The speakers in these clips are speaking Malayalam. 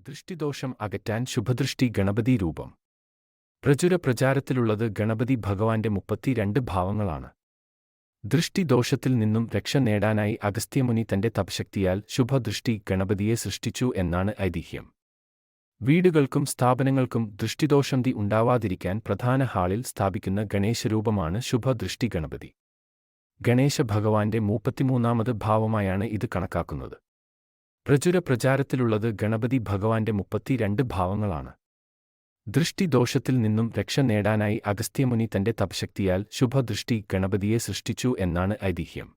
ദൃഷ്ടിദോഷം അകറ്റാൻ ശുഭദൃഷ്ടി ഗണപതി രൂപം. പ്രചാരത്തിലുള്ളത് ഗണപതി ഭഗവാന്റെ 32 ഭാവങ്ങളാണ്. ദൃഷ്ടിദോഷത്തിൽ നിന്നും രക്ഷ നേടാനായി അഗസ്ത്യമുനി തന്റെ തപശക്തിയാൽ ശുഭദൃഷ്ടി ഗണപതിയെ സൃഷ്ടിച്ചു എന്നാണ് ഐതിഹ്യം. വീടുകൾക്കും സ്ഥാപനങ്ങൾക്കും ദൃഷ്ടിദോഷം ഉണ്ടാവാതിരിക്കാൻ പ്രധാന ഹാളിൽ സ്ഥാപിക്കുന്ന ഗണേശരൂപമാണ് ശുഭദൃഷ്ടി ഗണപതി. ഗണേശ ഭഗവാന്റെ 33ാമത് ഭാവമായാണ് ഇത് കണക്കാക്കുന്നത്. പ്രചാരത്തിലുള്ളത് ഗണപതി ഭഗവാന്റെ 32 ഭാവങ്ങളാണ്. ദൃഷ്ടിദോഷത്തിൽ നിന്നും രക്ഷ നേടാനായി അഗസ്ത്യമുനി തന്റെ തപശക്തിയാൽ ശുഭദൃഷ്ടി ഗണപതിയെ സൃഷ്ടിച്ചു എന്നാണ് ഐതിഹ്യം.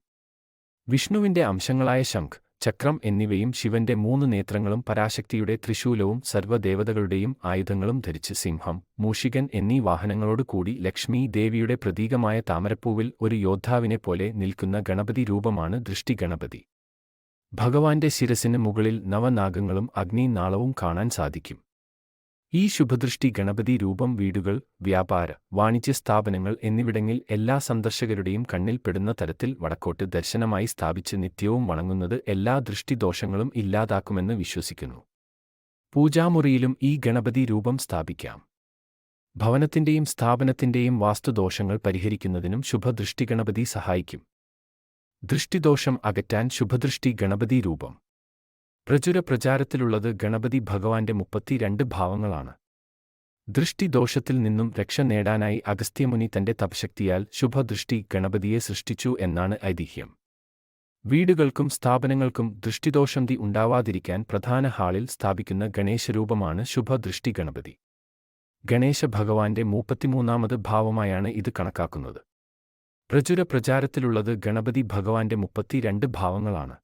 വിഷ്ണുവിന്റെ അംശങ്ങളായ ശംഖ്, ചക്രം എന്നിവയും ശിവന്റെ 3 നേത്രങ്ങളും പരാശക്തിയുടെ ത്രിശൂലവും സർവ്വദേവതകളുടെയും ആയുധങ്ങളും ധരിച്ച് സിംഹം, മൂഷികൻ എന്നീ വാഹനങ്ങളോട് കൂടി ലക്ഷ്മി ദേവിയുടെ പ്രതീകമായ താമരപ്പൂവിൽ ഒരു യോദ്ധാവിനെപ്പോലെ നിൽക്കുന്ന ഗണപതി രൂപമാണ് ദൃഷ്ടി ഗണപതി. ഭഗവാന്റെ ശിരസിന് മുകളിൽ നവനാഗങ്ങളും അഗ്നിനാളവും കാണാൻ സാധിക്കും. ഈ ശുഭദൃഷ്ടി ഗണപതി രൂപം വീടുകൾ, വ്യാപാര, വാണിജ്യ സ്ഥാപനങ്ങൾ എന്നിവിടങ്ങളിൽ എല്ലാ സന്ദർശകരുടെയും കണ്ണിൽ പെടുന്ന തരത്തിൽ വടക്കോട്ട് ദർശനമായി സ്ഥാപിച്ച് നിത്യവും വണങ്ങുന്നത് എല്ലാ ദൃഷ്ടിദോഷങ്ങളും ഇല്ലാതാക്കുമെന്ന് വിശ്വസിക്കുന്നു. പൂജാമുറിയിലും ഈ ഗണപതി രൂപം സ്ഥാപിക്കാം. ഭവനത്തിന്റെയും സ്ഥാപനത്തിന്റെയും വാസ്തുദോഷങ്ങൾ പരിഹരിക്കുന്നതിനും ശുഭദൃഷ്ടി ഗണപതി സഹായിക്കും. ദൃഷ്ടിദോഷം അകറ്റാൻ ശുഭദൃഷ്ടി ഗണപതി രൂപം. പ്രചാരത്തിലുള്ളത് ഗണപതി ഭഗവാന്റെ 32 ഭാവങ്ങളാണ്. ദൃഷ്ടിദോഷത്തിൽ നിന്നും രക്ഷ നേടാനായി അഗസ്ത്യമുനി തന്റെ തപശക്തിയാൽ ശുഭദൃഷ്ടി ഗണപതിയെ സൃഷ്ടിച്ചു എന്നാണ് ഐതിഹ്യം. വീടുകൾക്കും സ്ഥാപനങ്ങൾക്കും ദൃഷ്ടിദോഷം ഉണ്ടാവാതിരിക്കാൻ പ്രധാന ഹാളിൽ സ്ഥാപിക്കുന്ന ഗണേശരൂപമാണ് ശുഭദൃഷ്ടി ഗണപതി. ഗണേശ ഭഗവാന്റെ 33ാമത് ഭാവമായാണ് ഇത് കണക്കാക്കുന്നത്. പ്രചാരത്തിലുള്ളത് ഗണപതി ഭഗവാന്റെ 32 ഭാവങ്ങളാണ്.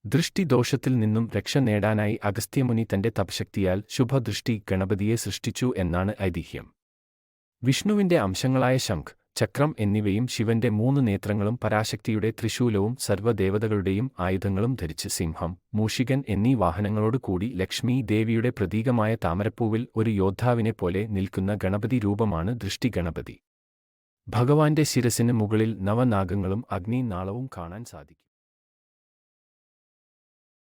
ദൃഷ്ടിദോഷത്തിൽ നിന്നും രക്ഷ നേടാനായി അഗസ്ത്യമുനി തന്റെ തപശക്തിയാൽ ശുഭദൃഷ്ടി ഗണപതിയെ സൃഷ്ടിച്ചു എന്നാണ് ഐതിഹ്യം. വിഷ്ണുവിന്റെ അംശങ്ങളായ ശംഖ്, ചക്രം എന്നിവയും ശിവന്റെ 3 നേത്രങ്ങളും പരാശക്തിയുടെ ത്രിശൂലവും സർവ്വദേവതകളുടെയും ആയുധങ്ങളും ധരിച്ച് സിംഹം, മൂഷികൻ എന്നീ വാഹനങ്ങളോട് കൂടി ലക്ഷ്മി ദേവിയുടെ പ്രതീകമായ താമരപ്പൂവിൽ ഒരു യോദ്ധാവിനെപ്പോലെ നിൽക്കുന്ന ഗണപതി രൂപമാണ് ദൃഷ്ടി ഗണപതി. ഭഗവാന്റെ ശിരസിന് മുകളിൽ നവനാഗങ്ങളും അഗ്നിനാളവും കാണാൻ സാധിക്കും.